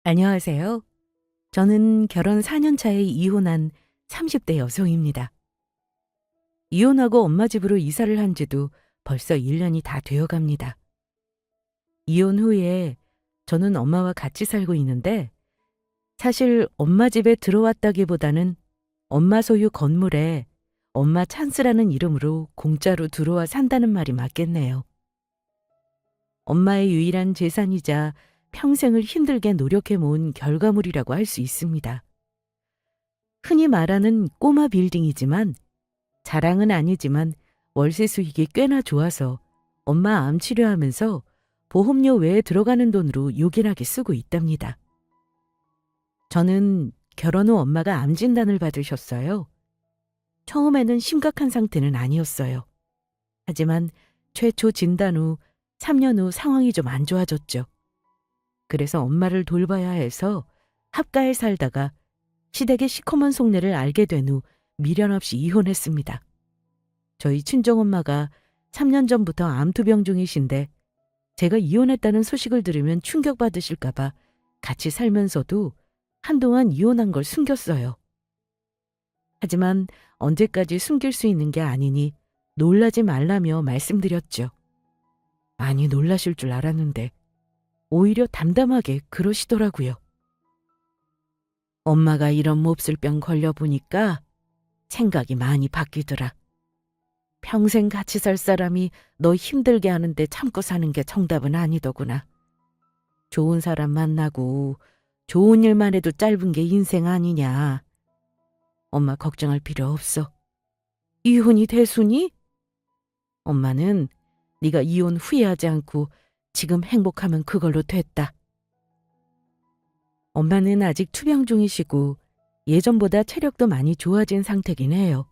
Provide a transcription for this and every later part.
안녕하세요. 저는 결혼 4년 차에 이혼한 30대 여성입니다. 이혼하고 엄마 집으로 이사를 한 지도 벌써 1년이 다 되어 갑니다. 이혼 후에 저는 엄마와 같이 살고 있는데 사실 엄마 집에 들어왔다기보다는 엄마 소유 건물에 엄마 찬스라는 이름으로 공짜로 들어와 산다는 말이 맞겠네요. 엄마의 유일한 재산이자 평생을 힘들게 노력해 모은 결과물이라고 할 수 있습니다. 흔히 말하는 꼬마 빌딩이지만 자랑은 아니지만 월세 수익이 꽤나 좋아서 엄마 암 치료하면서 보험료 외에 들어가는 돈으로 요긴하게 쓰고 있답니다. 저는 결혼 후 엄마가 암 진단을 받으셨어요. 처음에는 심각한 상태는 아니었어요. 하지만 최초 진단 후 3년 후 상황이 좀 안 좋아졌죠. 그래서 엄마를 돌봐야 해서 합가에 살다가 시댁의 시커먼 속내를 알게 된 후 미련 없이 이혼했습니다. 저희 친정엄마가 3년 전부터 암투병 중이신데 제가 이혼했다는 소식을 들으면 충격받으실까 봐 같이 살면서도 한동안 이혼한 걸 숨겼어요. 하지만 언제까지 숨길 수 있는 게 아니니 놀라지 말라며 말씀드렸죠. 많이 놀라실 줄 알았는데 오히려 담담하게 그러시더라고요. 엄마가 이런 몹쓸병 걸려보니까 생각이 많이 바뀌더라. 평생 같이 살 사람이 너 힘들게 하는데 참고 사는 게 정답은 아니더구나. 좋은 사람 만나고 좋은 일만 해도 짧은 게 인생 아니냐. 엄마 걱정할 필요 없어. 이혼이 대수니? 엄마는 네가 이혼 후회하지 않고 지금 행복하면 그걸로 됐다. 엄마는 아직 투병 중이시고 예전보다 체력도 많이 좋아진 상태긴 해요.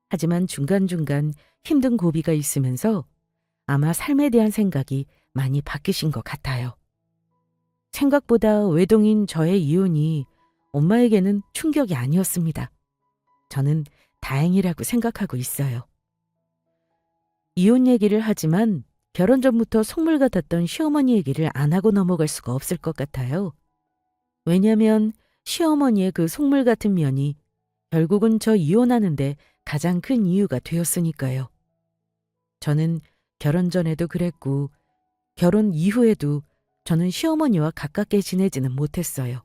하지만 중간중간 힘든 고비가 있으면서 아마 삶에 대한 생각이 많이 바뀌신 것 같아요. 생각보다 외동인 저의 이혼이 엄마에게는 충격이 아니었습니다. 저는 다행이라고 생각하고 있어요. 이혼 얘기를 하지만 결혼 전부터 속물 같았던 시어머니 얘기를 안 하고 넘어갈 수가 없을 것 같아요. 왜냐면 시어머니의 그 속물 같은 면이 결국은 저 이혼하는데 가장 큰 이유가 되었으니까요. 저는 결혼 전에도 그랬고 결혼 이후에도 저는 시어머니와 가깝게 지내지는 못했어요.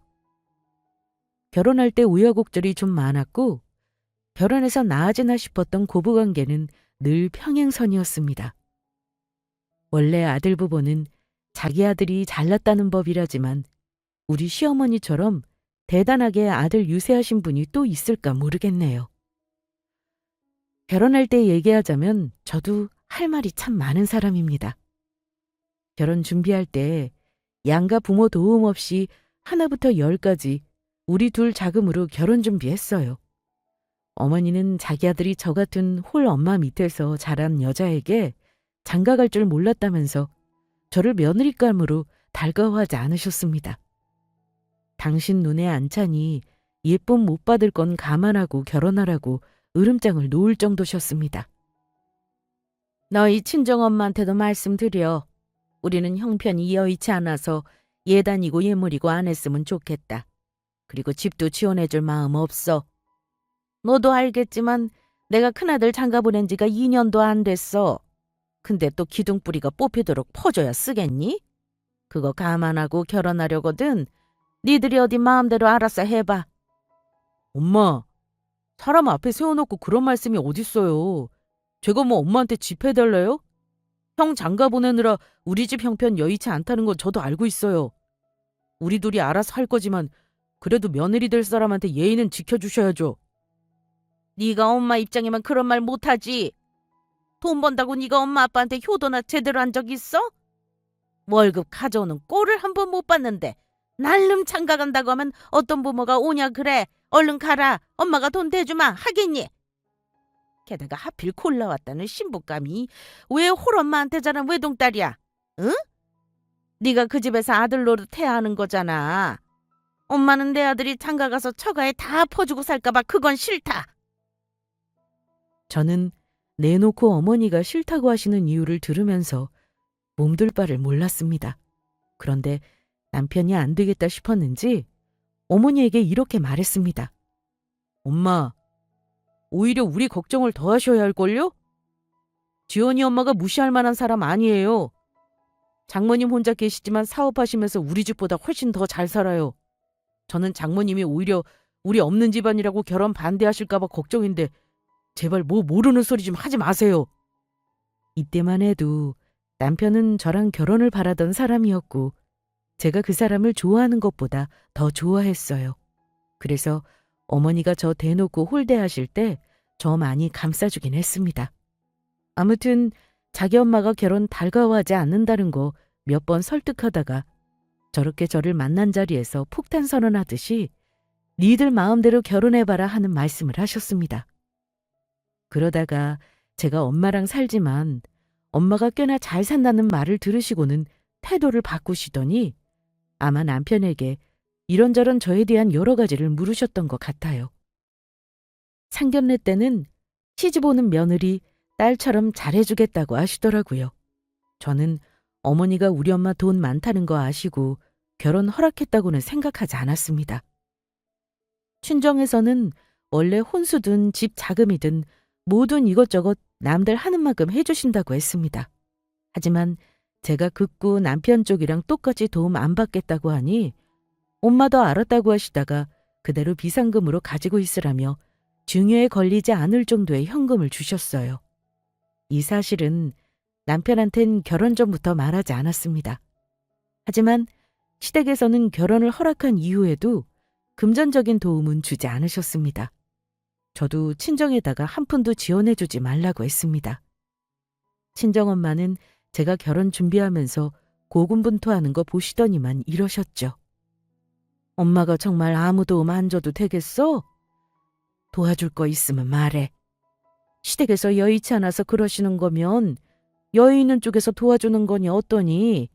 결혼할 때 우여곡절이 좀 많았고 결혼해서 나아지나 싶었던 고부관계는 늘 평행선이었습니다. 원래 아들 부부는 자기 아들이 잘났다는 법이라지만 우리 시어머니처럼 대단하게 아들 유세하신 분이 또 있을까 모르겠네요. 결혼할 때 얘기하자면 저도 할 말이 참 많은 사람입니다. 결혼 준비할 때 양가 부모 도움 없이 하나부터 열까지 우리 둘 자금으로 결혼 준비했어요. 어머니는 자기 아들이 저 같은 홀 엄마 밑에서 자란 여자에게 장가갈 줄 몰랐다면서 저를 며느리감으로 달가워하지 않으셨습니다. 당신 눈에 안 차니 예쁨 못 받을 건 감안하고 결혼하라고 으름장을 놓을 정도셨습니다. 너희 친정엄마한테도 말씀드려. 우리는 형편이 여의치 않아서 예단이고 예물이고 안 했으면 좋겠다. 그리고 집도 지원해줄 마음 없어. 너도 알겠지만 내가 큰아들 장가 보낸 지가 2년도 안 됐어. 근데 또 기둥뿌리가 뽑히도록 퍼줘야 쓰겠니? 그거 감안하고 결혼하려거든. 니들이 어디 마음대로 알아서 해봐. 엄마, 사람 앞에 세워놓고 그런 말씀이 어딨어요. 제가 뭐 엄마한테 집해달래요? 형 장가 보내느라 우리 집 형편 여의치 않다는 건 저도 알고 있어요. 우리 둘이 알아서 할 거지만 그래도 며느리 될 사람한테 예의는 지켜주셔야죠. 네가 엄마 입장이면 그런 말 못하지. 돈 번다고 네가 엄마 아빠한테 효도나 제대로 한 적 있어? 월급 가져오는 꼴을 한 번 못 봤는데 날름 장가 간다고 하면 어떤 부모가 오냐 그래. 얼른 가라. 엄마가 돈 대주마 하겠니? 게다가 하필 골라왔다는 신부감이 왜 홀엄마한테 자란 외동딸이야? 응? 네가 그 집에서 아들 노릇해야 하는 거잖아. 엄마는 내 아들이 장가 가서 처가에 다 퍼주고 살까봐 그건 싫다. 저는 내놓고 어머니가 싫다고 하시는 이유를 들으면서 몸둘 바를 몰랐습니다. 그런데 남편이 안 되겠다 싶었는지 어머니에게 이렇게 말했습니다. 엄마, 오히려 우리 걱정을 더 하셔야 할걸요? 지연이 엄마가 무시할 만한 사람 아니에요. 장모님 혼자 계시지만 사업하시면서 우리 집보다 훨씬 더 잘 살아요. 저는 장모님이 오히려 우리 없는 집안이라고 결혼 반대하실까 봐 걱정인데 제발 뭐 모르는 소리 좀 하지 마세요. 이때만 해도 남편은 저랑 결혼을 바라던 사람이었고 제가 그 사람을 좋아하는 것보다 더 좋아했어요. 그래서 어머니가 저 대놓고 홀대하실 때 저 많이 감싸주긴 했습니다. 아무튼 자기 엄마가 결혼 달가워하지 않는다는 거 몇 번 설득하다가 저렇게 저를 만난 자리에서 폭탄 선언하듯이 니들 마음대로 결혼해봐라 하는 말씀을 하셨습니다. 그러다가 제가 엄마랑 살지만 엄마가 꽤나 잘 산다는 말을 들으시고는 태도를 바꾸시더니 아마 남편에게 이런저런 저에 대한 여러 가지를 물으셨던 것 같아요. 상견례 때는 시집 오는 며느리 딸처럼 잘해주겠다고 하시더라고요. 저는 어머니가 우리 엄마 돈 많다는 거 아시고 결혼 허락했다고는 생각하지 않았습니다. 친정에서는 원래 혼수든 집 자금이든 모든 이것저것 남들 하는 만큼 해주신다고 했습니다. 하지만 제가 극구 남편 쪽이랑 똑같이 도움 안 받겠다고 하니 엄마도 알았다고 하시다가 그대로 비상금으로 가지고 있으라며 중요에 걸리지 않을 정도의 현금을 주셨어요. 이 사실은 남편한텐 결혼 전부터 말하지 않았습니다. 하지만 시댁에서는 결혼을 허락한 이후에도 금전적인 도움은 주지 않으셨습니다. 저도 친정에다가 한 푼도 지원해주지 말라고 했습니다. 친정엄마는 제가 결혼 준비하면서 고군분투하는 거 보시더니만 이러셨죠. 엄마가 정말 아무 도움 안 줘도 되겠어? 도와줄 거 있으면 말해. 시댁에서 여의치 않아서 그러시는 거면 여의 있는 쪽에서 도와주는 거니 어떠니?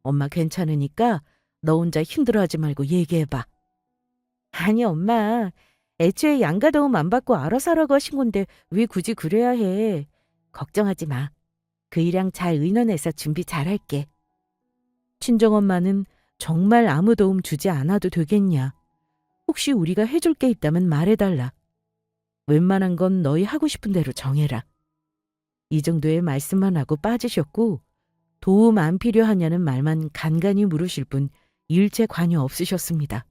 엄마 괜찮으니까 너 혼자 힘들어하지 말고 얘기해봐. 아니 엄마, 애초에 양가 도움 안 받고 알아서 하라고 하신 건데 왜 굳이 그래야 해. 걱정하지 마. 그 일량 잘 의논해서 준비 잘할게. 친정엄마는 정말 아무 도움 주지 않아도 되겠냐. 혹시 우리가 해줄 게 있다면 말해달라. 웬만한 건 너희 하고 싶은 대로 정해라. 이 정도의 말씀만 하고 빠지셨고 도움 안 필요하냐는 말만 간간히 물으실 뿐 일체 관여 없으셨습니다.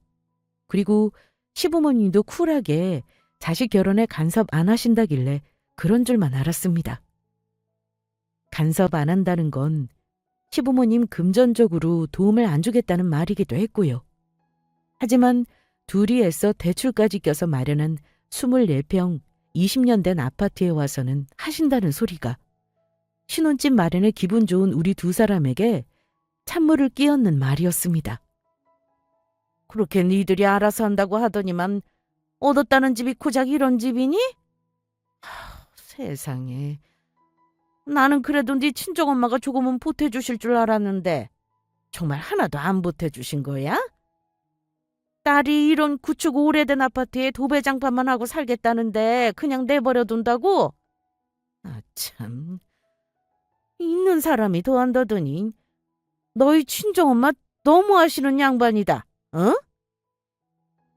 그리고 시부모님도 쿨하게 자식 결혼에 간섭 안 하신다길래 그런 줄만 알았습니다. 간섭 안 한다는 건 시부모님 금전적으로 도움을 안 주겠다는 말이기도 했고요. 하지만 둘이 애써 대출까지 껴서 마련한 24평 20년 된 아파트에 와서는 하신다는 소리가 신혼집 마련에 기분 좋은 우리 두 사람에게 찬물을 끼얹는 말이었습니다. 그렇게 니들이 알아서 한다고 하더니만 얻었다는 집이 고작 이런 집이니? 세상에. 나는 그래도 네 친정엄마가 조금은 보태주실 줄 알았는데 정말 하나도 안 보태주신 거야? 딸이 이런 구축 오래된 아파트에 도배장판만 하고 살겠다는데 그냥 내버려 둔다고? 아 참, 있는 사람이 더한다더니 너희 친정엄마 너무하시는 양반이다. 어?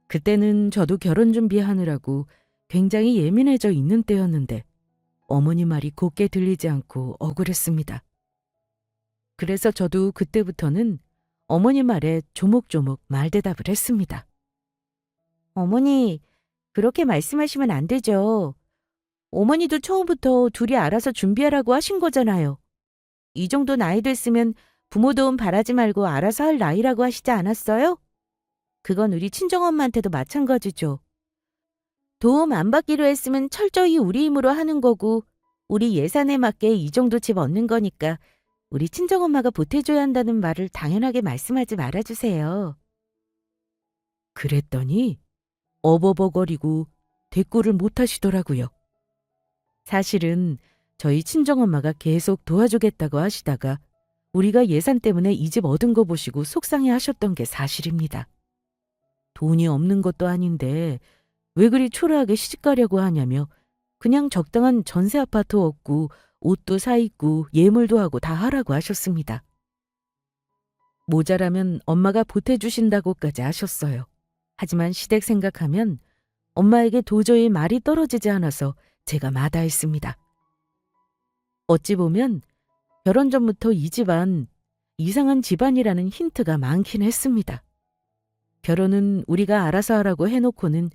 그때는 저도 결혼 준비하느라고 굉장히 예민해져 있는 때였는데 어머니 말이 곱게 들리지 않고 억울했습니다. 그래서 저도 그때부터는 어머니 말에 조목조목 말대답을 했습니다. 어머니, 그렇게 말씀하시면 안 되죠. 어머니도 처음부터 둘이 알아서 준비하라고 하신 거잖아요. 이 정도 나이 됐으면 부모 도움 바라지 말고 알아서 할 나이라고 하시지 않았어요? 그건 우리 친정엄마한테도 마찬가지죠. 도움 안 받기로 했으면 철저히 우리 힘으로 하는 거고 우리 예산에 맞게 이 정도 집 얻는 거니까 우리 친정엄마가 보태줘야 한다는 말을 당연하게 말씀하지 말아주세요. 그랬더니 어버버거리고 대꾸를 못 하시더라고요. 사실은 저희 친정엄마가 계속 도와주겠다고 하시다가 우리가 예산 때문에 이 집 얻은 거 보시고 속상해 하셨던 게 사실입니다. 돈이 없는 것도 아닌데 왜 그리 초라하게 시집가려고 하냐며 그냥 적당한 전세 아파트 얻고 옷도 사 입고 예물도 하고 다 하라고 하셨습니다. 모자라면 엄마가 보태주신다고까지 하셨어요. 하지만 시댁 생각하면 엄마에게 도저히 말이 떨어지지 않아서 제가 마다했습니다. 어찌 보면 결혼 전부터 이 집안 이상한 집안이라는 힌트가 많긴 했습니다. 결혼은 우리가 알아서 하라고 해놓고는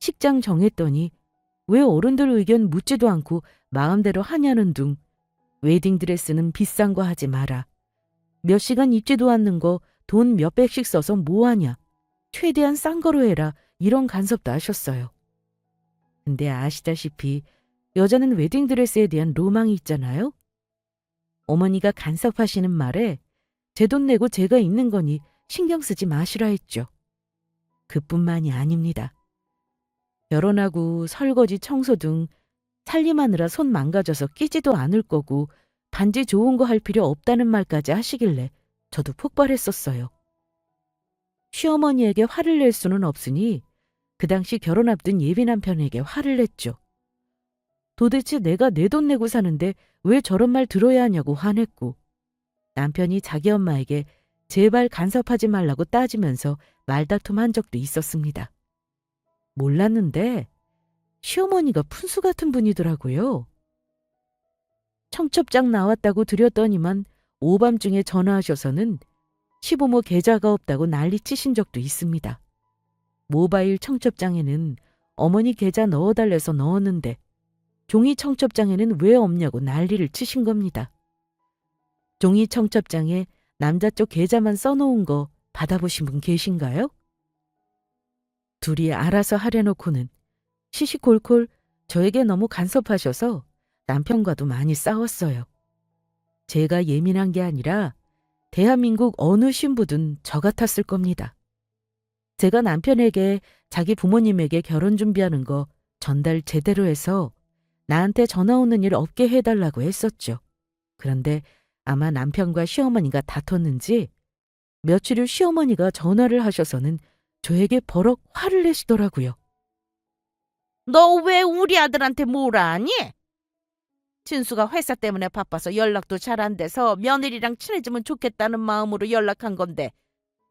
식장 정했더니 왜 어른들 의견 묻지도 않고 마음대로 하냐는 둥, 웨딩드레스는 비싼 거 하지 마라. 몇 시간 입지도 않는 거 돈 몇백씩 써서 뭐하냐. 최대한 싼 거로 해라. 이런 간섭도 하셨어요. 근데 아시다시피 여자는 웨딩드레스에 대한 로망이 있잖아요. 어머니가 간섭하시는 말에 제 돈 내고 제가 입는 거니 신경 쓰지 마시라 했죠. 그뿐만이 아닙니다. 결혼하고 설거지 청소 등 살림하느라 손 망가져서 끼지도 않을 거고 반지 좋은 거 할 필요 없다는 말까지 하시길래 저도 폭발했었어요. 시어머니에게 화를 낼 수는 없으니 그 당시 결혼 앞둔 예비 남편에게 화를 냈죠. 도대체 내가 내 돈 내고 사는데 왜 저런 말 들어야 하냐고 화냈고, 남편이 자기 엄마에게 제발 간섭하지 말라고 따지면서 말다툼한 적도 있었습니다. 몰랐는데 시어머니가 푼수 같은 분이더라고요. 청첩장 나왔다고 드렸더니만 오밤중에 전화하셔서는 시부모 계좌가 없다고 난리치신 적도 있습니다. 모바일 청첩장에는 어머니 계좌 넣어달래서 넣었는데 종이 청첩장에는 왜 없냐고 난리를 치신 겁니다. 종이 청첩장에 남자 쪽 계좌만 써놓은 거 받아보신 분 계신가요? 둘이 알아서 하려놓고는 시시콜콜 저에게 너무 간섭하셔서 남편과도 많이 싸웠어요. 제가 예민한 게 아니라 대한민국 어느 신부든 저 같았을 겁니다. 제가 남편에게 자기 부모님에게 결혼 준비하는 거 전달 제대로 해서 나한테 전화 오는 일 없게 해달라고 했었죠. 그런데 아마 남편과 시어머니가 다퉜는지 며칠 후 시어머니가 전화를 하셔서는 저에게 버럭 화를 내시더라고요. 너 왜 우리 아들한테 뭐라 하니? 진수가 회사 때문에 바빠서 연락도 잘 안 돼서 며느리랑 친해지면 좋겠다는 마음으로 연락한 건데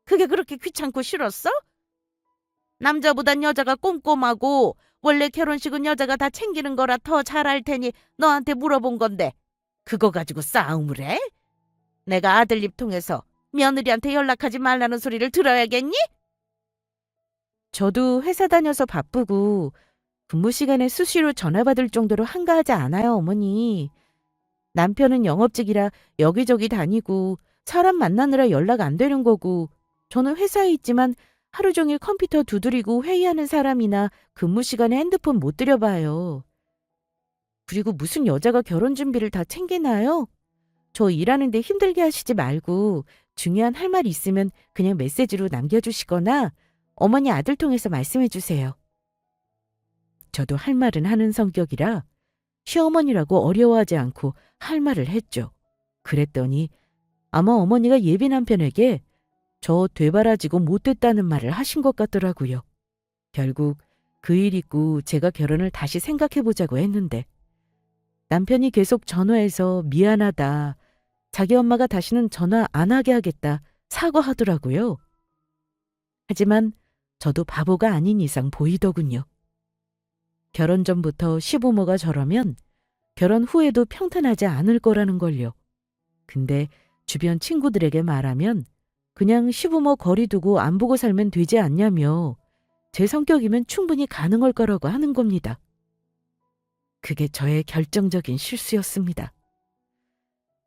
그게 그렇게 귀찮고 싫었어? 남자보단 여자가 꼼꼼하고 원래 결혼식은 여자가 다 챙기는 거라 더 잘할 테니 너한테 물어본 건데 그거 가지고 싸움을 해? 내가 아들 입 통해서 며느리한테 연락하지 말라는 소리를 들어야겠니? 저도 회사 다녀서 바쁘고 근무 시간에 수시로 전화 받을 정도로 한가하지 않아요, 어머니. 남편은 영업직이라 여기저기 다니고 사람 만나느라 연락 안 되는 거고 저는 회사에 있지만 하루 종일 컴퓨터 두드리고 회의하는 사람이나 근무 시간에 핸드폰 못 들여봐요. 그리고 무슨 여자가 결혼 준비를 다 챙기나요? 저 일하는데 힘들게 하시지 말고 중요한 할 말 있으면 그냥 메시지로 남겨주시거나 어머니 아들 통해서 말씀해 주세요. 저도 할 말은 하는 성격이라 시어머니라고 어려워하지 않고 할 말을 했죠. 그랬더니 아마 어머니가 예비 남편에게 저 되바라지고 못됐다는 말을 하신 것 같더라고요. 결국 그 일 있고 제가 결혼을 다시 생각해보자고 했는데 남편이 계속 전화해서 미안하다, 자기 엄마가 다시는 전화 안 하게 하겠다 사과하더라고요. 하지만 저도 바보가 아닌 이상 보이더군요. 결혼 전부터 시부모가 저러면 결혼 후에도 평탄하지 않을 거라는 걸요. 근데 주변 친구들에게 말하면 그냥 시부모 거리 두고 안 보고 살면 되지 않냐며 제 성격이면 충분히 가능할 거라고 하는 겁니다. 그게 저의 결정적인 실수였습니다.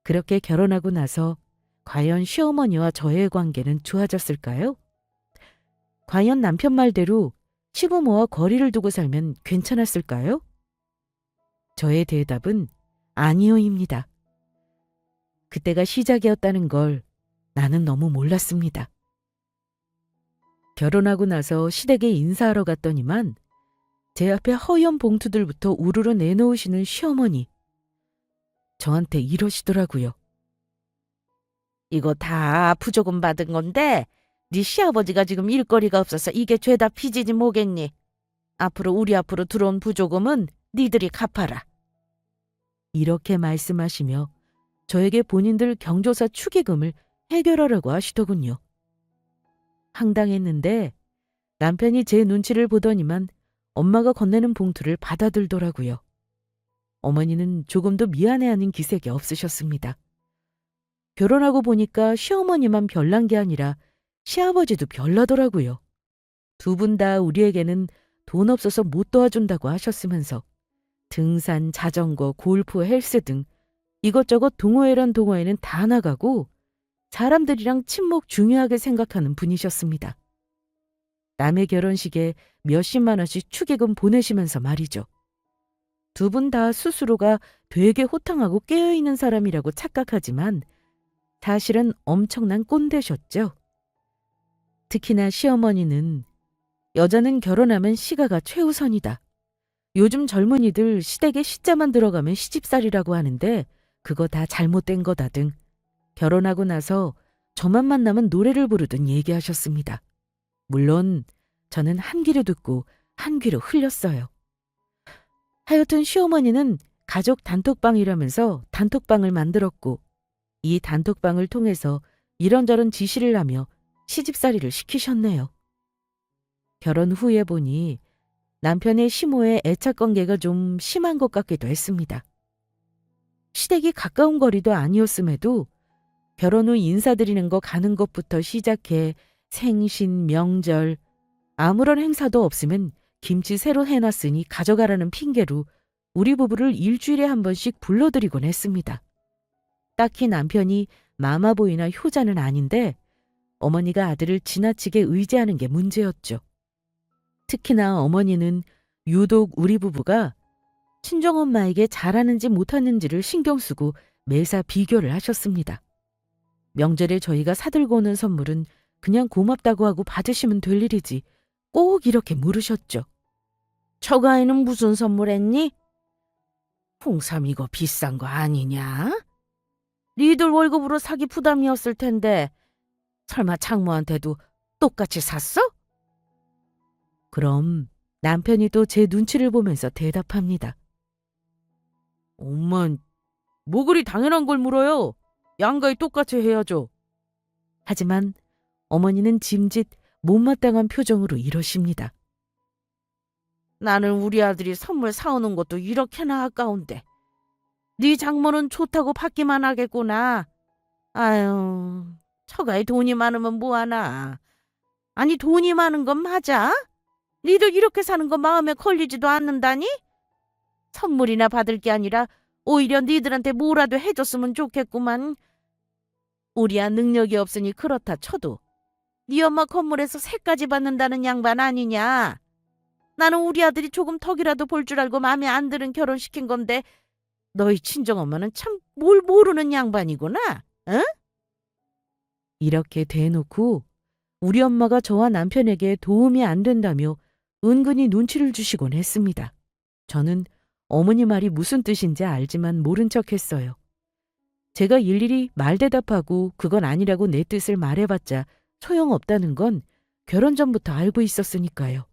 그렇게 결혼하고 나서 과연 시어머니와 저의 관계는 좋아졌을까요? 과연 남편 말대로 시부모와 거리를 두고 살면 괜찮았을까요? 저의 대답은 아니요입니다. 그때가 시작이었다는 걸 나는 너무 몰랐습니다. 결혼하고 나서 시댁에 인사하러 갔더니만 제 앞에 허연 봉투들부터 우르르 내놓으시는 시어머니. 저한테 이러시더라고요. 이거 다 부조금 받은 건데 네 시아버지가 지금 일거리가 없어서 이게 죄다 빚이지 뭐겠니? 앞으로 우리 앞으로 들어온 부조금은 니들이 갚아라. 이렇게 말씀하시며 저에게 본인들 경조사 축의금을 해결하라고 하시더군요. 황당했는데 남편이 제 눈치를 보더니만 엄마가 건네는 봉투를 받아들더라고요. 어머니는 조금도 미안해하는 기색이 없으셨습니다. 결혼하고 보니까 시어머니만 별난 게 아니라 시아버지도 별나더라고요. 두 분 다 우리에게는 돈 없어서 못 도와준다고 하셨으면서 등산, 자전거, 골프, 헬스 등 이것저것 동호회란 동호회는 다 나가고 사람들이랑 친목 중요하게 생각하는 분이셨습니다. 남의 결혼식에 몇십만 원씩 축의금 보내시면서 말이죠. 두 분 다 스스로가 되게 호탕하고 깨어있는 사람이라고 착각하지만 사실은 엄청난 꼰대셨죠. 특히나 시어머니는 여자는 결혼하면 시가가 최우선이다. 요즘 젊은이들 시댁에 시자만 들어가면 시집살이라고 하는데 그거 다 잘못된 거다 등 결혼하고 나서 저만 만나면 노래를 부르듯 얘기하셨습니다. 물론 저는 한 귀로 듣고 한 귀로 흘렸어요. 하여튼 시어머니는 가족 단톡방이라면서 단톡방을 만들었고 이 단톡방을 통해서 이런저런 지시를 하며 시집살이를 시키셨네요. 결혼 후에 보니 남편의 시모의 애착관계가 좀 심한 것 같기도 했습니다. 시댁이 가까운 거리도 아니었음에도 결혼 후 인사드리는 거 가는 것부터 시작해 생신, 명절, 아무런 행사도 없으면 김치 새로 해놨으니 가져가라는 핑계로 우리 부부를 일주일에 한 번씩 불러드리곤 했습니다. 딱히 남편이 마마보이나 효자는 아닌데 어머니가 아들을 지나치게 의지하는 게 문제였죠. 특히나 어머니는 유독 우리 부부가 친정엄마에게 잘하는지 못하는지를 신경 쓰고 매사 비교를 하셨습니다. 명절에 저희가 사들고 오는 선물은 그냥 고맙다고 하고 받으시면 될 일이지 꼭 이렇게 물으셨죠. 처가에는 무슨 선물했니? 홍삼 이거 비싼 거 아니냐? 니들 월급으로 사기 부담이었을 텐데 설마 장모한테도 똑같이 샀어? 그럼 남편이 또 제 눈치를 보면서 대답합니다. 엄만 뭐 그리 당연한 걸 물어요. 양가히 똑같이 해야죠. 하지만 어머니는 짐짓 못마땅한 표정으로 이러십니다. 나는 우리 아들이 선물 사오는 것도 이렇게나 아까운데 네 장모는 좋다고 받기만 하겠구나. 아유, 처가에 돈이 많으면 뭐하나. 아니 돈이 많은 건 맞아? 니들 이렇게 사는 거 마음에 걸리지도 않는다니? 선물이나 받을 게 아니라 오히려 니들한테 뭐라도 해줬으면 좋겠구만. 우리야 능력이 없으니 그렇다 쳐도 네 엄마 건물에서 새까지 받는다는 양반 아니냐. 나는 우리 아들이 조금 턱이라도 볼 줄 알고 마음에 안 드는 결혼시킨 건데 너희 친정엄마는 참 뭘 모르는 양반이구나. 응? 이렇게 대놓고 우리 엄마가 저와 남편에게 도움이 안 된다며 은근히 눈치를 주시곤 했습니다. 저는 어머니 말이 무슨 뜻인지 알지만 모른 척했어요. 제가 일일이 말대답하고 그건 아니라고 내 뜻을 말해봤자 소용없다는 건 결혼 전부터 알고 있었으니까요.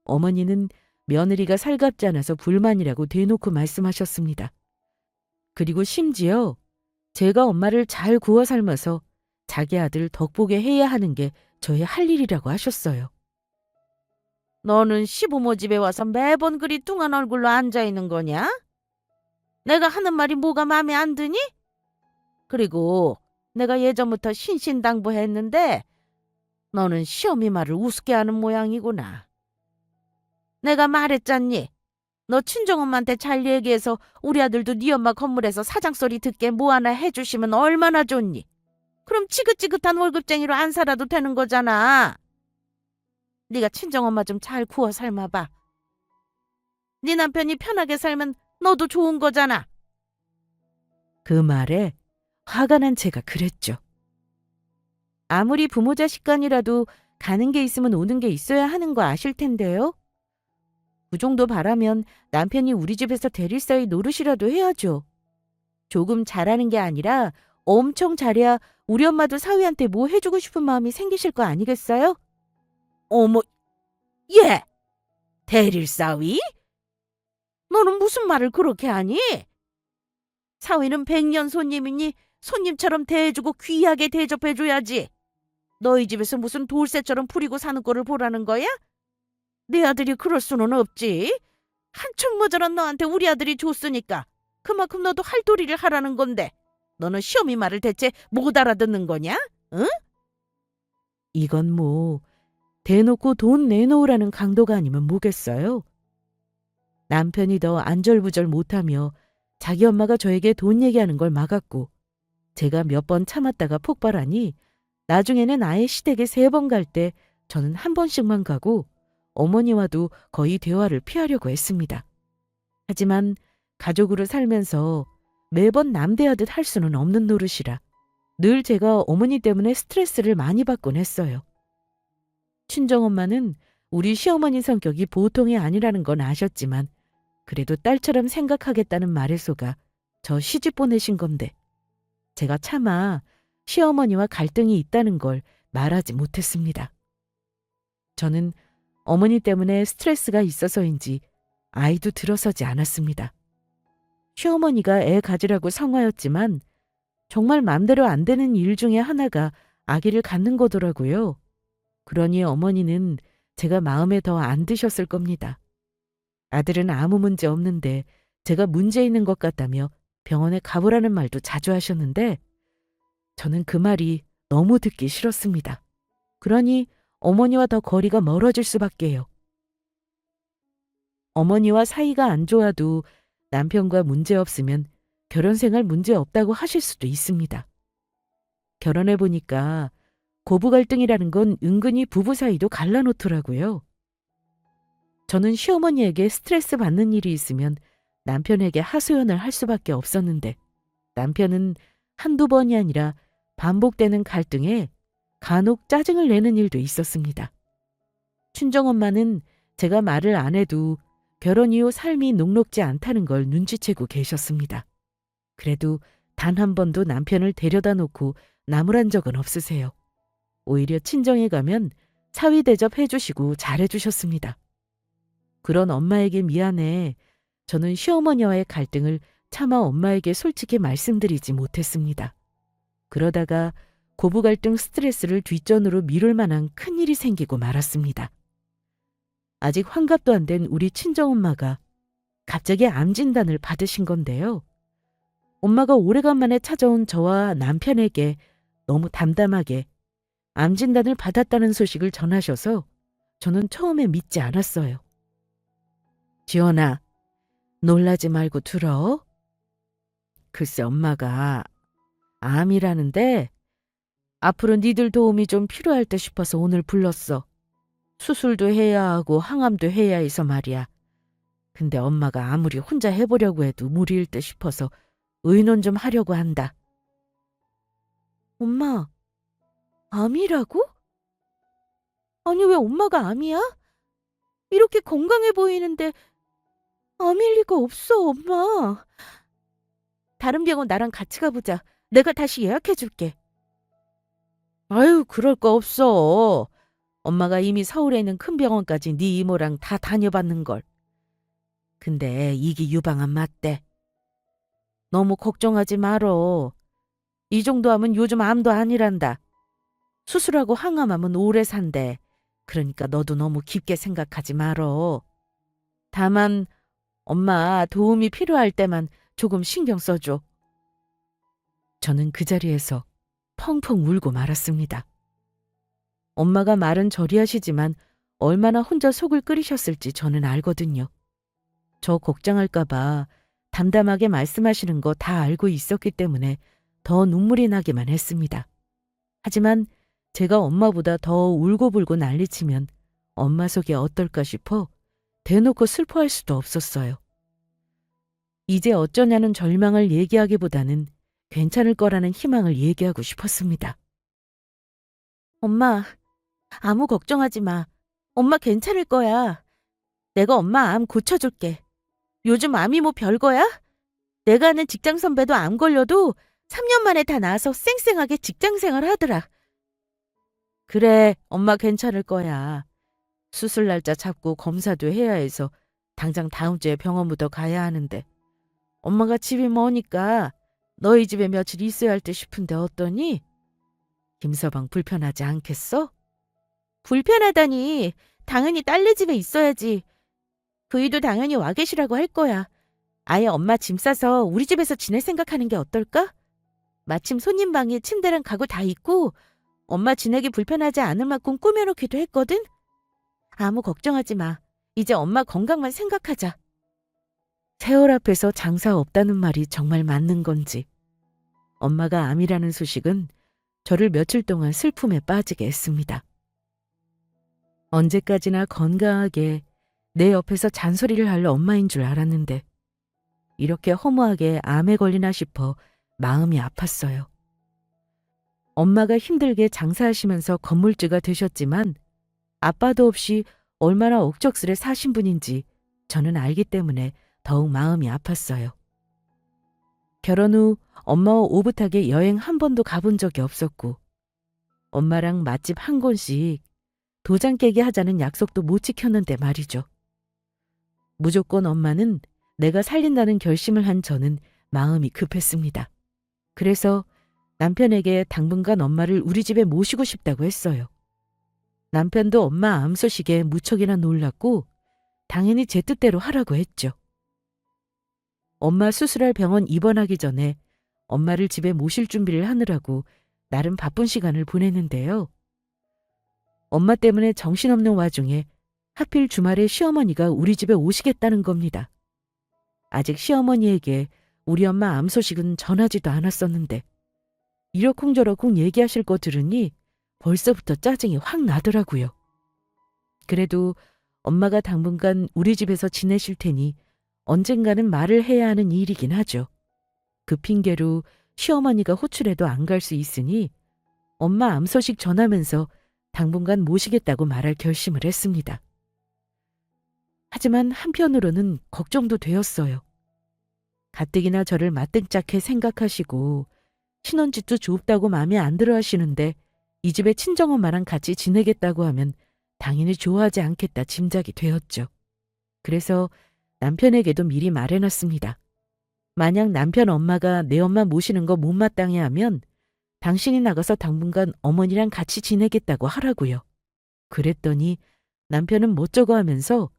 어머니는 며느리가 살갑지 않아서 불만이라고 대놓고 말씀하셨습니다. 그리고 심지어 제가 엄마를 잘 구워 삶아서 자기 아들 덕보게 해야 하는 게 저의 할 일이라고 하셨어요. 너는 시부모 집에 와서 매번 그리 뚱한 얼굴로 앉아있는 거냐? 내가 하는 말이 뭐가 마음에 안 드니? 그리고 내가 예전부터 신신당부했는데 너는 시어미 말을 우습게 하는 모양이구나. 내가 말했잖니. 너 친정엄마한테 잘 얘기해서 우리 아들도 네 엄마 건물에서 사장소리 듣게 뭐 하나 해주시면 얼마나 좋니? 그럼 지긋지긋한 월급쟁이로 안 살아도 되는 거잖아. 네가 친정엄마 좀 잘 구워 삶아봐. 네 남편이 편하게 살면 너도 좋은 거잖아. 그 말에 화가 난 제가 그랬죠. 아무리 부모 자식 간이라도 가는 게 있으면 오는 게 있어야 하는 거 아실 텐데요. 그 정도 바라면 남편이 우리 집에서 대릴사위 노릇이라도 해야죠. 조금 잘하는 게 아니라 엄청 잘해야 우리 엄마도 사위한테 뭐 해주고 싶은 마음이 생기실 거 아니겠어요? 어머, 얘! 대릴사위? 너는 무슨 말을 그렇게 하니? 사위는 백년 손님이니 손님처럼 대해주고 귀하게 대접해줘야지. 너희 집에서 무슨 돌쇠처럼 부리고 사는 꼴을 보라는 거야? 내 아들이 그럴 수는 없지. 한층 모자란 너한테 우리 아들이 줬으니까 그만큼 너도 할 도리를 하라는 건데 너는 시어미 말을 대체 못 알아듣는 거냐? 응? 이건 뭐 대놓고 돈 내놓으라는 강도가 아니면 뭐겠어요? 남편이 더 안절부절 못하며 자기 엄마가 저에게 돈 얘기하는 걸 막았고 제가 몇 번 참았다가 폭발하니 나중에는 아예 시댁에 3번 갈 때 저는 한 번씩만 가고 어머니와도 거의 대화를 피하려고 했습니다. 하지만 가족으로 살면서 매번 남대하듯 할 수는 없는 노릇이라 늘 제가 어머니 때문에 스트레스를 많이 받곤 했어요. 친정엄마는 우리 시어머니 성격이 보통이 아니라는 건 아셨지만 그래도 딸처럼 생각하겠다는 말에 속아 저 시집 보내신 건데 제가 차마 시어머니와 갈등이 있다는 걸 말하지 못했습니다. 저는 어머니 때문에 스트레스가 있어서인지 아이도 들어서지 않았습니다. 시어머니가 애 가지라고 성화였지만 정말 맘대로 안 되는 일 중에 하나가 아기를 갖는 거더라고요. 그러니 어머니는 제가 마음에 더 안 드셨을 겁니다. 아들은 아무 문제 없는데 제가 문제 있는 것 같다며 병원에 가보라는 말도 자주 하셨는데 저는 그 말이 너무 듣기 싫었습니다. 그러니 어머니와 더 거리가 멀어질 수밖에요. 어머니와 사이가 안 좋아도 남편과 문제 없으면 결혼 생활 문제 없다고 하실 수도 있습니다. 결혼해 보니까 고부 갈등이라는 건 은근히 부부 사이도 갈라놓더라고요. 저는 시어머니에게 스트레스 받는 일이 있으면 남편에게 하소연을 할 수밖에 없었는데 남편은 한두 번이 아니라 반복되는 갈등에 간혹 짜증을 내는 일도 있었습니다. 친정엄마는 제가 말을 안 해도 결혼 이후 삶이 녹록지 않다는 걸 눈치채고 계셨습니다. 그래도 단 한 번도 남편을 데려다 놓고 나무란 적은 없으세요. 오히려 친정에 가면 사위 대접해 주시고 잘해 주셨습니다. 그런 엄마에게 미안해 저는 시어머니와의 갈등을 차마 엄마에게 솔직히 말씀드리지 못했습니다. 그러다가 고부 갈등 스트레스를 뒷전으로 미룰 만한 큰일이 생기고 말았습니다. 아직 환갑도 안 된 우리 친정엄마가 갑자기 암 진단을 받으신 건데요. 엄마가 오래간만에 찾아온 저와 남편에게 너무 담담하게 암 진단을 받았다는 소식을 전하셔서 저는 처음에 믿지 않았어요. 지연아, 놀라지 말고 들어. 글쎄 엄마가 암이라는데 앞으로 니들 도움이 좀 필요할 때 싶어서 오늘 불렀어. 수술도 해야 하고 항암도 해야 해서 말이야. 근데 엄마가 아무리 혼자 해보려고 해도 무리일 듯 싶어서 의논 좀 하려고 한다. 엄마, 암이라고? 아니 왜 엄마가 암이야? 이렇게 건강해 보이는데 암일 리가 없어, 엄마. 다른 병원 나랑 같이 가보자. 내가 다시 예약해 줄게. 아유, 그럴 거 없어. 엄마가 이미 서울에 있는 큰 병원까지 네 이모랑 다 다녀봤는걸. 근데 이게 유방암 맞대. 너무 걱정하지 말어. 이 정도 하면 요즘 암도 아니란다. 수술하고 항암하면 오래 산대. 그러니까 너도 너무 깊게 생각하지 말어. 다만 엄마 도움이 필요할 때만 조금 신경 써줘. 저는 그 자리에서 펑펑 울고 말았습니다. 엄마가 말은 저리 하시지만 얼마나 혼자 속을 끓이셨을지 저는 알거든요. 저 걱정할까 봐 담담하게 말씀하시는 거 다 알고 있었기 때문에 더 눈물이 나기만 했습니다. 하지만 제가 엄마보다 더 울고불고 난리치면 엄마 속이 어떨까 싶어 대놓고 슬퍼할 수도 없었어요. 이제 어쩌냐는 절망을 얘기하기보다는 괜찮을 거라는 희망을 얘기하고 싶었습니다. 엄마, 아무 걱정하지 마. 엄마 괜찮을 거야. 내가 엄마 암 고쳐줄게. 요즘 암이 뭐 별거야? 내가 아는 직장 선배도 암 걸려도 3년 만에 다 나아서 쌩쌩하게 직장 생활 하더라. 그래, 엄마 괜찮을 거야. 수술 날짜 잡고 검사도 해야 해서 당장 다음 주에 병원부터 가야 하는데 엄마가 집이 머니까 너희 집에 며칠 있어야 할 듯 싶은데 어떠니? 김서방 불편하지 않겠어? 불편하다니. 당연히 딸네 집에 있어야지. 그이도 당연히 와 계시라고 할 거야. 아예 엄마 짐 싸서 우리 집에서 지낼 생각하는 게 어떨까? 마침 손님 방에 침대랑 가구 다 있고 엄마 지내기 불편하지 않을 만큼 꾸며놓기도 했거든? 아무 걱정하지 마. 이제 엄마 건강만 생각하자. 세월 앞에서 장사 없다는 말이 정말 맞는 건지. 엄마가 암이라는 소식은 저를 며칠 동안 슬픔에 빠지게 했습니다. 언제까지나 건강하게 내 옆에서 잔소리를 할 엄마인 줄 알았는데 이렇게 허무하게 암에 걸리나 싶어 마음이 아팠어요. 엄마가 힘들게 장사하시면서 건물주가 되셨지만 아빠도 없이 얼마나 억척스레 사신 분인지 저는 알기 때문에 더욱 마음이 아팠어요. 결혼 후 엄마와 오붓하게 여행 한 번도 가본 적이 없었고 엄마랑 맛집 한 곳씩 도장 깨기 하자는 약속도 못 지켰는데 말이죠. 무조건 엄마는 내가 살린다는 결심을 한 저는 마음이 급했습니다. 그래서 남편에게 당분간 엄마를 우리 집에 모시고 싶다고 했어요. 남편도 엄마 암 소식에 무척이나 놀랐고 당연히 제 뜻대로 하라고 했죠. 엄마 수술할 병원 입원하기 전에 엄마를 집에 모실 준비를 하느라고 나름 바쁜 시간을 보냈는데요. 엄마 때문에 정신없는 와중에 하필 주말에 시어머니가 우리 집에 오시겠다는 겁니다. 아직 시어머니에게 우리 엄마 암 소식은 전하지도 않았었는데 이러쿵저러쿵 얘기하실 거 들으니 벌써부터 짜증이 확 나더라고요. 그래도 엄마가 당분간 우리 집에서 지내실 테니 언젠가는 말을 해야 하는 일이긴 하죠. 그 핑계로 시어머니가 호출해도 안 갈 수 있으니 엄마 암 소식 전하면서 당분간 모시겠다고 말할 결심을 했습니다. 하지만 한편으로는 걱정도 되었어요. 가뜩이나 저를 마뜩짝해 생각하시고 신혼집도 좁다고 마음에 안 들어 하시는데 이 집에 친정엄마랑 같이 지내겠다고 하면 당연히 좋아하지 않겠다 짐작이 되었죠. 그래서 남편에게도 미리 말해놨습니다. 만약 남편 엄마가 내 엄마 모시는 거 못마땅해 하면 당신이 나가서 당분간 어머니랑 같이 지내겠다고 하라고요. 그랬더니 남편은 멋쩍어 하면서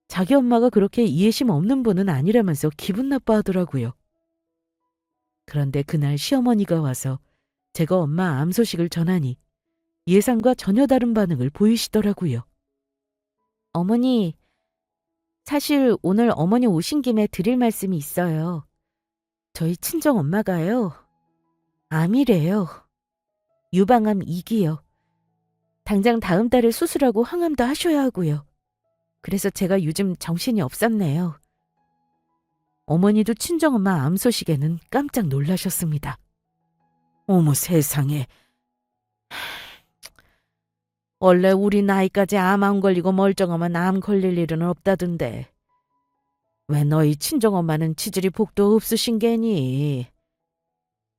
자기 엄마가 그렇게 이해심 없는 분은 아니라면서 기분 나빠하더라고요. 그런데 그날 시어머니가 와서 제가 엄마 암 소식을 전하니 예상과 전혀 다른 반응을 보이시더라고요. 어머니, 사실 오늘 어머니 오신 김에 드릴 말씀이 있어요. 저희 친정 엄마가요. 암이래요. 유방암 2기요. 당장 다음 달에 수술하고 항암도 하셔야 하고요. 그래서 제가 요즘 정신이 없었네요. 어머니도 친정엄마 암 소식에는 깜짝 놀라셨습니다. 어머 세상에. 원래 우리 나이까지 암 안 걸리고 멀쩡하면 암 걸릴 일은 없다던데. 왜 너희 친정엄마는 치질이 복도 없으신 게니?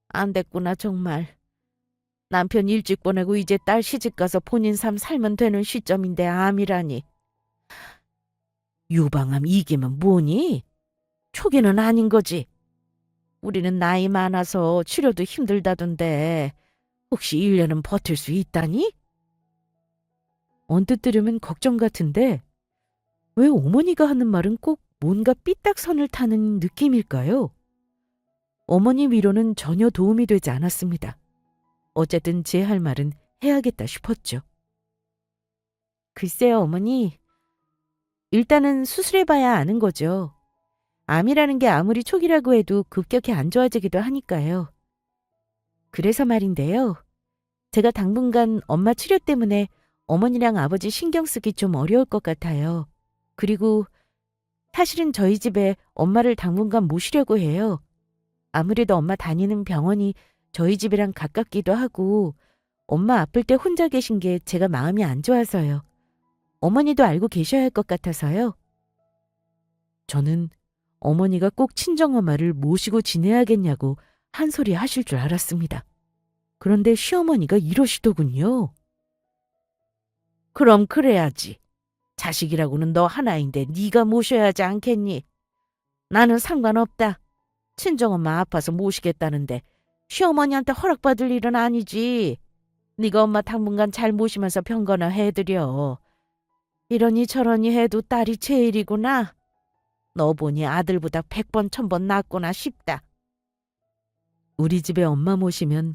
안 됐구나 정말. 남편 일찍 보내고 이제 딸 시집가서 본인 삶 살면 되는 시점인데 암이라니. 유방암 2기면 뭐니? 초기는 아닌 거지. 우리는 나이 많아서 치료도 힘들다던데 혹시 1년은 버틸 수 있다니? 언뜻 들으면 걱정 같은데 왜 어머니가 하는 말은 꼭 뭔가 삐딱선을 타는 느낌일까요? 어머니 위로는 전혀 도움이 되지 않았습니다. 어쨌든 제 할 말은 해야겠다 싶었죠. 글쎄요 어머니, 일단은 수술해봐야 아는 거죠. 암이라는 게 아무리 초기라고 해도 급격히 안 좋아지기도 하니까요. 그래서 말인데요. 제가 당분간 엄마 치료 때문에 어머니랑 아버지 신경 쓰기 좀 어려울 것 같아요. 그리고 사실은 저희 집에 엄마를 당분간 모시려고 해요. 아무래도 엄마 다니는 병원이 저희 집이랑 가깝기도 하고 엄마 아플 때 혼자 계신 게 제가 마음이 안 좋아서요. 어머니도 알고 계셔야 할 것 같아서요. 저는 어머니가 꼭 친정엄마를 모시고 지내야겠냐고 한 소리 하실 줄 알았습니다. 그런데 시어머니가 이러시더군요. 그럼 그래야지. 자식이라고는 너 하나인데 네가 모셔야 하지 않겠니? 나는 상관없다. 친정엄마 아파서 모시겠다는데 시어머니한테 허락받을 일은 아니지. 네가 엄마 당분간 잘 모시면서 병거나 해드려. 이러니 저러니 해도 딸이 제일이구나. 너 보니 아들보다 100번 1000번 낫구나 싶다. 우리 집에 엄마 모시면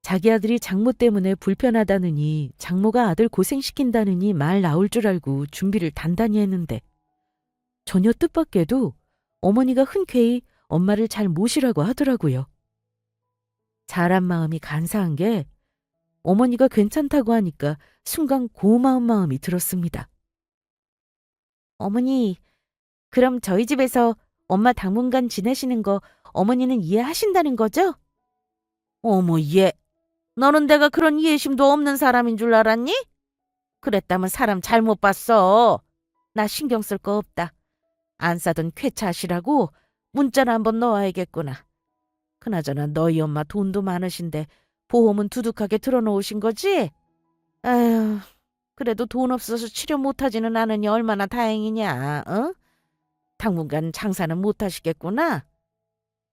자기 아들이 장모 때문에 불편하다느니 장모가 아들 고생시킨다느니 말 나올 줄 알고 준비를 단단히 했는데 전혀 뜻밖에도 어머니가 흔쾌히 엄마를 잘 모시라고 하더라고요. 사람 마음이 간사한 게 어머니가 괜찮다고 하니까 순간 고마운 마음이 들었습니다. 어머니, 그럼 저희 집에서 엄마 당분간 지내시는 거 어머니는 이해하신다는 거죠? 어머, 얘. 너는 내가 그런 이해심도 없는 사람인 줄 알았니? 그랬다면 사람 잘못 봤어. 나 신경 쓸 거 없다. 안 싸던 쾌차하시라고 문자를 한번 넣어야겠구나. 그나저나 너희 엄마 돈도 많으신데 보험은 두둑하게 들어놓으신 거지? 아휴, 그래도 돈 없어서 치료 못하지는 않으니 얼마나 다행이냐, 어? 당분간 장사는 못하시겠구나?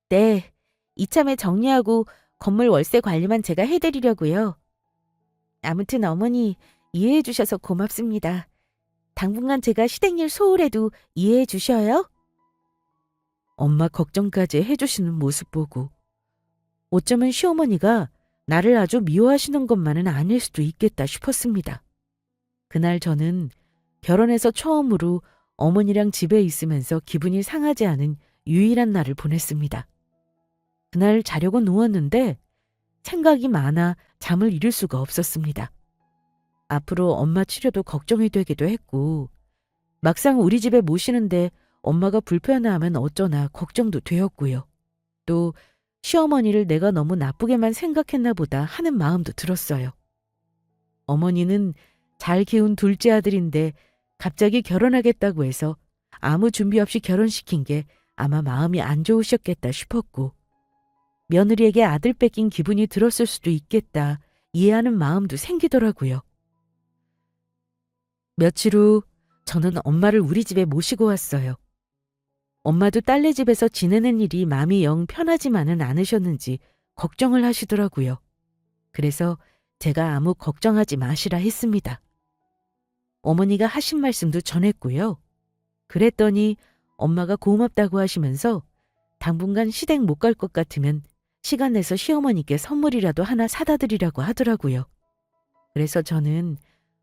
네, 이참에 정리하고 건물 월세 관리만 제가 해드리려고요. 아무튼 어머니 이해해 주셔서 고맙습니다. 당분간 제가 시댁일 소홀해도 이해해 주셔요? 엄마 걱정까지 해주시는 모습 보고 어쩌면 시어머니가 나를 아주 미워하시는 것만은 아닐 수도 있겠다 싶었습니다. 그날 저는 결혼해서 처음으로 어머니랑 집에 있으면서 기분이 상하지 않은 유일한 날을 보냈습니다. 그날 자려고 누웠는데 생각이 많아 잠을 이룰 수가 없었습니다. 앞으로 엄마 치료도 걱정이 되기도 했고 막상 우리 집에 모시는데 엄마가 불편해하면 어쩌나 걱정도 되었고요. 또 시어머니를 내가 너무 나쁘게만 생각했나 보다 하는 마음도 들었어요. 어머니는 잘 키운 둘째 아들인데 갑자기 결혼하겠다고 해서 아무 준비 없이 결혼시킨 게 아마 마음이 안 좋으셨겠다 싶었고 며느리에게 아들 뺏긴 기분이 들었을 수도 있겠다 이해하는 마음도 생기더라고요. 며칠 후 저는 엄마를 우리 집에 모시고 왔어요. 엄마도 딸네 집에서 지내는 일이 마음이 영 편하지만은 않으셨는지 걱정을 하시더라고요. 그래서 제가 아무 걱정하지 마시라 했습니다. 어머니가 하신 말씀도 전했고요. 그랬더니 엄마가 고맙다고 하시면서 당분간 시댁 못 갈 것 같으면 시간 내서 시어머니께 선물이라도 하나 사다 드리라고 하더라고요. 그래서 저는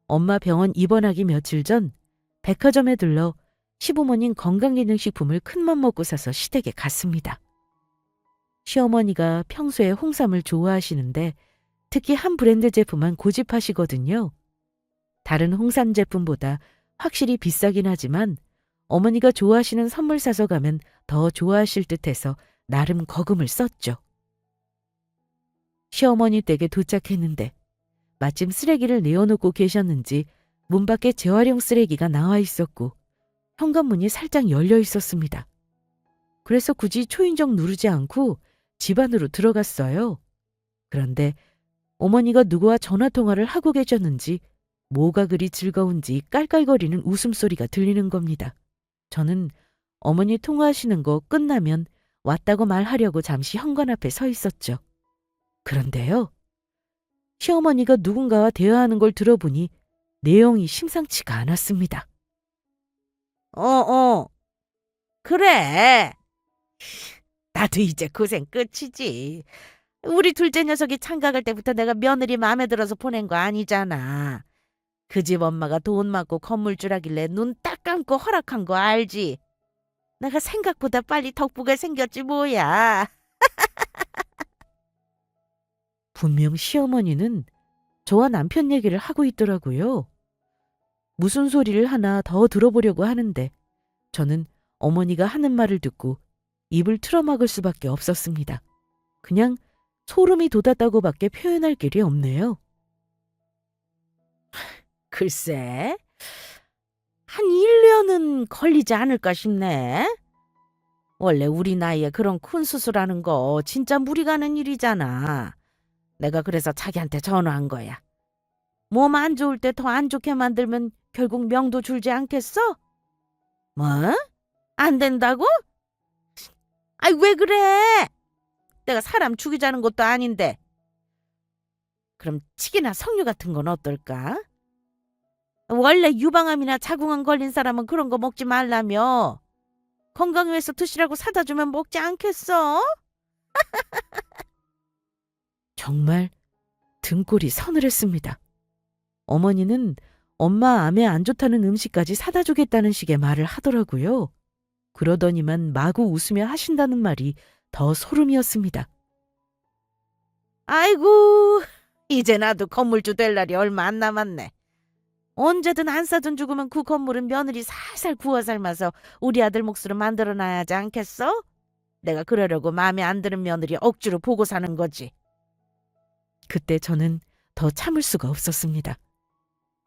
엄마 병원 입원하기 며칠 전 백화점에 들러 시부모님 건강기능식품을 큰맘 먹고 사서 시댁에 갔습니다. 시어머니가 평소에 홍삼을 좋아하시는데 특히 한 브랜드 제품만 고집하시거든요. 다른 홍삼 제품보다 확실히 비싸긴 하지만 어머니가 좋아하시는 선물 사서 가면 더 좋아하실 듯해서 나름 거금을 썼죠. 시어머니 댁에 도착했는데 마침 쓰레기를 내어놓고 계셨는지 문 밖에 재활용 쓰레기가 나와 있었고 현관문이 살짝 열려 있었습니다. 그래서 굳이 초인종 누르지 않고 집 안으로 들어갔어요. 그런데 어머니가 누구와 전화통화를 하고 계셨는지 뭐가 그리 즐거운지 깔깔거리는 웃음소리가 들리는 겁니다. 저는 어머니 통화하시는 거 끝나면 왔다고 말하려고 잠시 현관 앞에 서 있었죠. 그런데요. 시어머니가 누군가와 대화하는 걸 들어보니 내용이 심상치가 않았습니다. 그래. 나도 이제 고생 끝이지. 우리 둘째 녀석이 창가갈 때부터 내가 며느리 마음에 들어서 보낸 거 아니잖아. 그 집 엄마가 돈 많고 건물주 하길래 눈 딱 감고 허락한 거 알지? 내가 생각보다 빨리 덕부가 생겼지 뭐야. 분명 시어머니는 저와 남편 얘기를 하고 있더라고요. 무슨 소리를 하나 더 들어보려고 하는데 저는 어머니가 하는 말을 듣고 입을 틀어막을 수밖에 없었습니다. 그냥 소름이 돋았다고밖에 표현할 길이 없네요. 글쎄, 한 1년은 걸리지 않을까 싶네. 원래 우리 나이에 그런 큰 수술하는 거 진짜 무리 가는 일이잖아. 내가 그래서 자기한테 전화한 거야. 몸 안 좋을 때 더 안 좋게 만들면 결국 명도 줄지 않겠어? 뭐? 안 된다고? 아이, 왜 그래? 내가 사람 죽이자는 것도 아닌데. 그럼 치기나 석류 같은 건 어떨까? 원래 유방암이나 자궁암 걸린 사람은 그런 거 먹지 말라며. 건강 위해서 드시라고 사다 주면 먹지 않겠어? 정말 등골이 서늘했습니다. 어머니는 엄마 암에 안 좋다는 음식까지 사다 주겠다는 식의 말을 하더라고요. 그러더니만 마구 웃으며 하신다는 말이 더 소름이었습니다. 아이고, 이제 나도 건물주 될 날이 얼마 안 남았네. 언제든 안 사돈 죽으면 그 건물은 며느리 살살 구워 삶아서 우리 아들 몫으로 만들어놔야 하지 않겠어? 내가 그러려고 마음에 안 드는 며느리 억지로 보고 사는 거지. 그때 저는 더 참을 수가 없었습니다.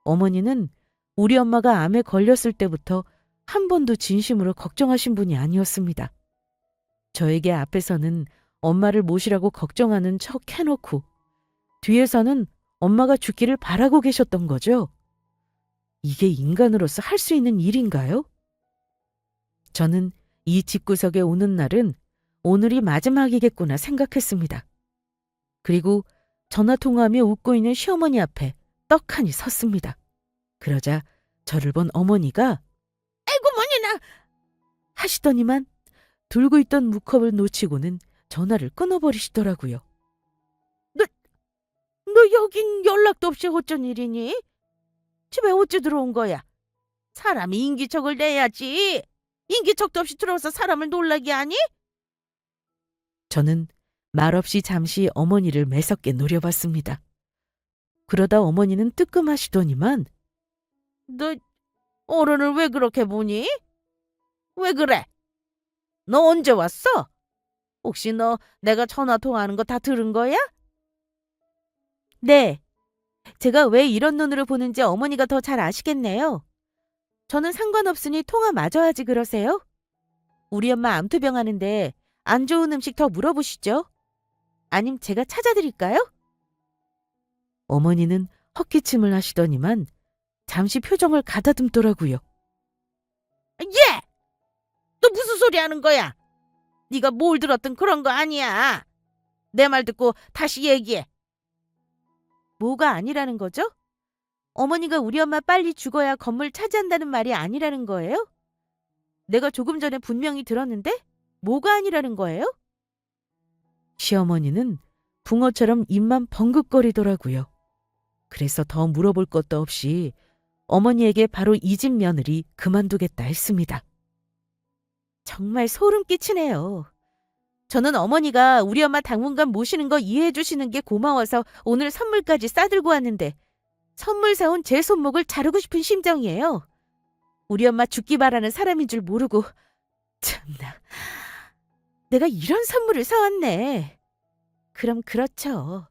어머니는 우리 엄마가 암에 걸렸을 때부터 한 번도 진심으로 걱정하신 분이 아니었습니다. 저에게 앞에서는 엄마를 모시라고 걱정하는 척 해놓고 뒤에서는 엄마가 죽기를 바라고 계셨던 거죠. 이게 인간으로서 할 수 있는 일인가요? 저는 이 집구석에 오는 날은 오늘이 마지막이겠구나 생각했습니다. 그리고 전화통화하며 웃고 있는 시어머니 앞에 떡하니 섰습니다. 그러자 저를 본 어머니가 아이고, 뭐니나. 하시더니만 들고 있던 무컵을 놓치고는 전화를 끊어버리시더라고요. 너 여긴 연락도 없이 어쩐 일이니? 집에 어찌 들어온 거야? 사람이 인기척을 내야지. 인기척도 없이 들어와서 사람을 놀라게 하니? 저는 말없이 잠시 어머니를 매섭게 노려봤습니다. 그러다 어머니는 뜨끔하시더니만 너 어른을 왜 그렇게 보니? 왜 그래? 너 언제 왔어? 혹시 너 내가 전화 통화하는 거 다 들은 거야? 네, 제가 왜 이런 눈으로 보는지 어머니가 더 잘 아시겠네요. 저는 상관없으니 통화 마저 하지 그러세요? 우리 엄마 암투병 하는데 안 좋은 음식 더 물어보시죠. 아님 제가 찾아드릴까요? 어머니는 헛기침을 하시더니만 잠시 표정을 가다듬더라고요. 예! 너 무슨 소리 하는 거야? 네가 뭘 들었든 그런 거 아니야. 내 말 듣고 다시 얘기해. 뭐가 아니라는 거죠? 어머니가 우리 엄마 빨리 죽어야 건물 차지한다는 말이 아니라는 거예요? 내가 조금 전에 분명히 들었는데 뭐가 아니라는 거예요? 시어머니는 붕어처럼 입만 벙긋거리더라고요. 그래서 더 물어볼 것도 없이 어머니에게 바로 이 집 며느리 그만두겠다 했습니다. 정말 소름 끼치네요. 저는 어머니가 우리 엄마 당분간 모시는 거 이해해 주시는 게 고마워서 오늘 선물까지 싸들고 왔는데 선물 사온 제 손목을 자르고 싶은 심정이에요. 우리 엄마 죽기 바라는 사람인 줄 모르고 참나. 내가 이런 선물을 사왔네. 그럼 그렇죠.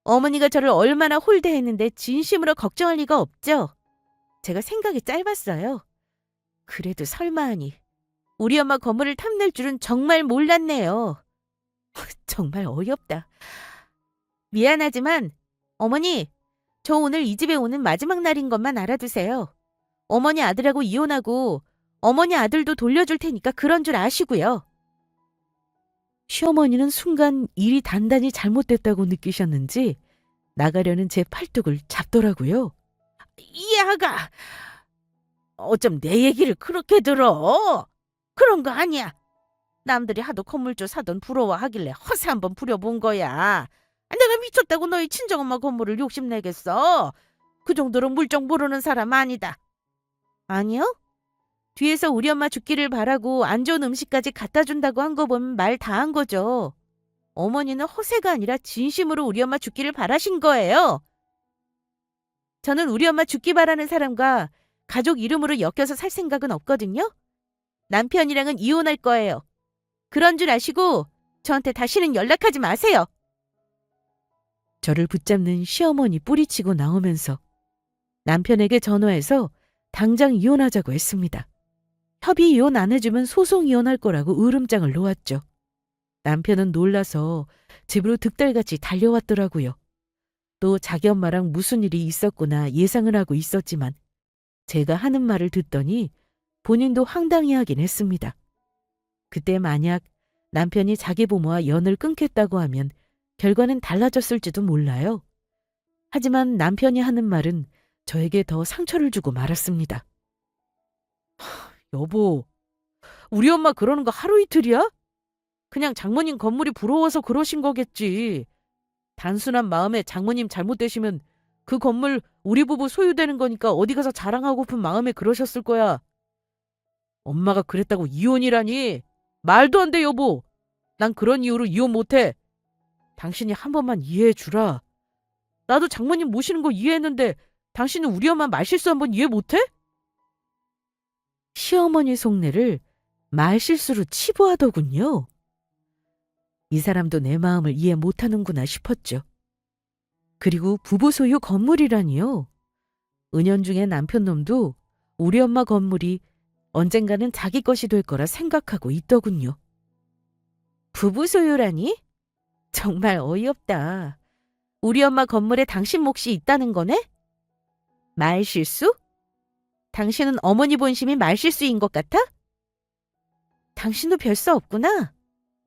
어머니가 저를 얼마나 홀대했는데 진심으로 걱정할 리가 없죠. 제가 생각이 짧았어요. 그래도 설마 하니 우리 엄마 건물을 탐낼 줄은 정말 몰랐네요. 정말 어이없다. 미안하지만 어머니, 저 오늘 이 집에 오는 마지막 날인 것만 알아두세요. 어머니 아들하고 이혼하고 어머니 아들도 돌려줄 테니까 그런 줄 아시고요. 시어머니는 순간 일이 단단히 잘못됐다고 느끼셨는지 나가려는 제 팔뚝을 잡더라고요. 이 아가, 어쩜 내 얘기를 그렇게 들어? 그런 거 아니야. 남들이 하도 건물주 사돈 부러워하길래 허세 한번 부려본 거야. 내가 미쳤다고 너희 친정엄마 건물을 욕심내겠어? 그 정도로 물정 모르는 사람 아니다. 아니요? 뒤에서 우리 엄마 죽기를 바라고 안 좋은 음식까지 갖다 준다고 한 거 보면 말 다 한 거죠. 어머니는 허세가 아니라 진심으로 우리 엄마 죽기를 바라신 거예요. 저는 우리 엄마 죽기 바라는 사람과 가족 이름으로 엮여서 살 생각은 없거든요. 남편이랑은 이혼할 거예요. 그런 줄 아시고 저한테 다시는 연락하지 마세요. 저를 붙잡는 시어머니 뿌리치고 나오면서 남편에게 전화해서 당장 이혼하자고 했습니다. 협의 이혼 안 해주면 소송 이혼할 거라고 으름장을 놓았죠. 남편은 놀라서 집으로 득달같이 달려왔더라고요. 또 자기 엄마랑 무슨 일이 있었구나 예상을 하고 있었지만 제가 하는 말을 듣더니 본인도 황당해하긴 했습니다. 그때 만약 남편이 자기 부모와 연을 끊겠다고 하면 결과는 달라졌을지도 몰라요. 하지만 남편이 하는 말은 저에게 더 상처를 주고 말았습니다. 여보, 우리 엄마 그러는 거 하루 이틀이야? 그냥 장모님 건물이 부러워서 그러신 거겠지. 단순한 마음에 장모님 잘못되시면 그 건물 우리 부부 소유되는 거니까 어디 가서 자랑하고픈 마음에 그러셨을 거야. 엄마가 그랬다고 이혼이라니. 말도 안 돼, 여보. 난 그런 이유로 이혼 못해. 당신이 한 번만 이해해 주라. 나도 장모님 모시는 거 이해했는데 당신은 우리 엄마 말실수 한 번 이해 못해? 시어머니 속내를 말실수로 치부하더군요. 이 사람도 내 마음을 이해 못하는구나 싶었죠. 그리고 부부 소유 건물이라니요. 은연중에 남편 놈도 우리 엄마 건물이 언젠가는 자기 것이 될 거라 생각하고 있더군요. 부부 소유라니? 정말 어이없다. 우리 엄마 건물에 당신 몫이 있다는 거네? 말실수? 당신은 어머니 본심이 말실수인 것 같아? 당신도 별수 없구나.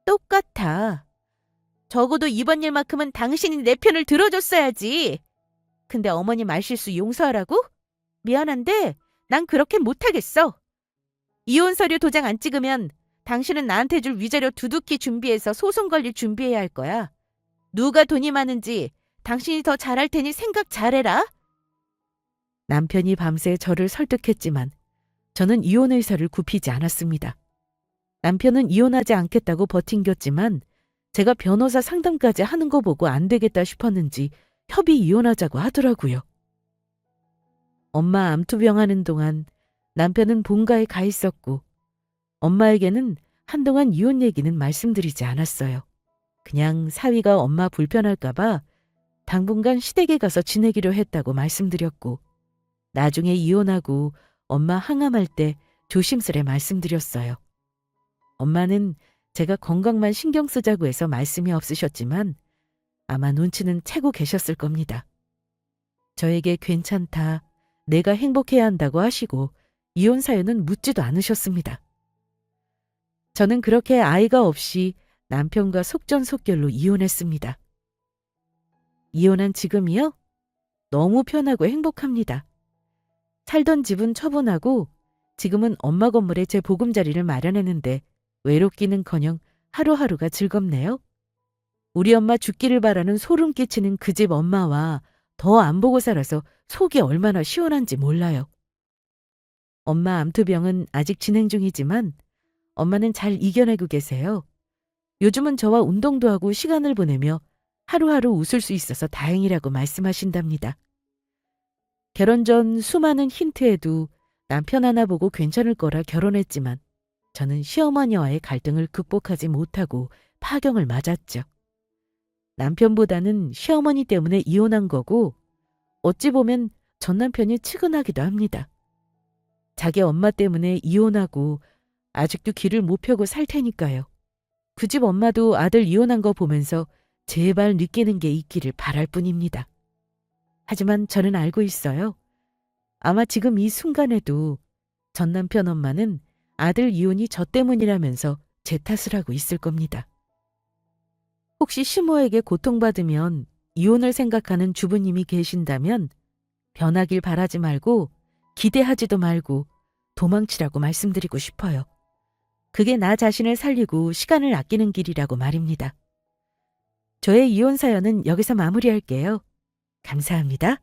똑같아. 적어도 이번 일만큼은 당신이 내 편을 들어줬어야지. 근데 어머니 말실수 용서하라고? 미안한데 난 그렇게 못하겠어. 이혼 서류 도장 안 찍으면 당신은 나한테 줄 위자료 두둑히 준비해서 소송 걸릴 준비해야 할 거야. 누가 돈이 많은지 당신이 더 잘할 테니 생각 잘해라. 남편이 밤새 저를 설득했지만 저는 이혼 의사를 굽히지 않았습니다. 남편은 이혼하지 않겠다고 버팅겼지만 제가 변호사 상담까지 하는 거 보고 안 되겠다 싶었는지 협의 이혼하자고 하더라고요. 엄마 암투병 하는 동안 남편은 본가에 가 있었고 엄마에게는 한동안 이혼 얘기는 말씀드리지 않았어요. 그냥 사위가 엄마 불편할까 봐 당분간 시댁에 가서 지내기로 했다고 말씀드렸고 나중에 이혼하고 엄마 항암할 때 조심스레 말씀드렸어요. 엄마는 제가 건강만 신경 쓰자고 해서 말씀이 없으셨지만 아마 눈치는 채고 계셨을 겁니다. 저에게 괜찮다, 내가 행복해야 한다고 하시고 이혼 사유는 묻지도 않으셨습니다. 저는 그렇게 아이가 없이 남편과 속전속결로 이혼했습니다. 이혼한 지금이요? 너무 편하고 행복합니다. 살던 집은 처분하고 지금은 엄마 건물에 제 보금자리를 마련했는데 외롭기는커녕 하루하루가 즐겁네요. 우리 엄마 죽기를 바라는 소름 끼치는 그 집 엄마와 더 안 보고 살아서 속이 얼마나 시원한지 몰라요. 엄마 암투병은 아직 진행 중이지만 엄마는 잘 이겨내고 계세요. 요즘은 저와 운동도 하고 시간을 보내며 하루하루 웃을 수 있어서 다행이라고 말씀하신답니다. 결혼 전 수많은 힌트에도 남편 하나 보고 괜찮을 거라 결혼했지만 저는 시어머니와의 갈등을 극복하지 못하고 파경을 맞았죠. 남편보다는 시어머니 때문에 이혼한 거고 어찌 보면 전 남편이 측은하기도 합니다. 자기 엄마 때문에 이혼하고 아직도 길을 못 펴고 살 테니까요. 그 집 엄마도 아들 이혼한 거 보면서 제발 느끼는 게 있기를 바랄 뿐입니다. 하지만 저는 알고 있어요. 아마 지금 이 순간에도 전 남편 엄마는 아들 이혼이 저 때문이라면서 제 탓을 하고 있을 겁니다. 혹시 시모에게 고통받으면 이혼을 생각하는 주부님이 계신다면 변하길 바라지 말고 기대하지도 말고 도망치라고 말씀드리고 싶어요. 그게 나 자신을 살리고 시간을 아끼는 길이라고 말입니다. 저의 이혼 사연은 여기서 마무리할게요. 감사합니다.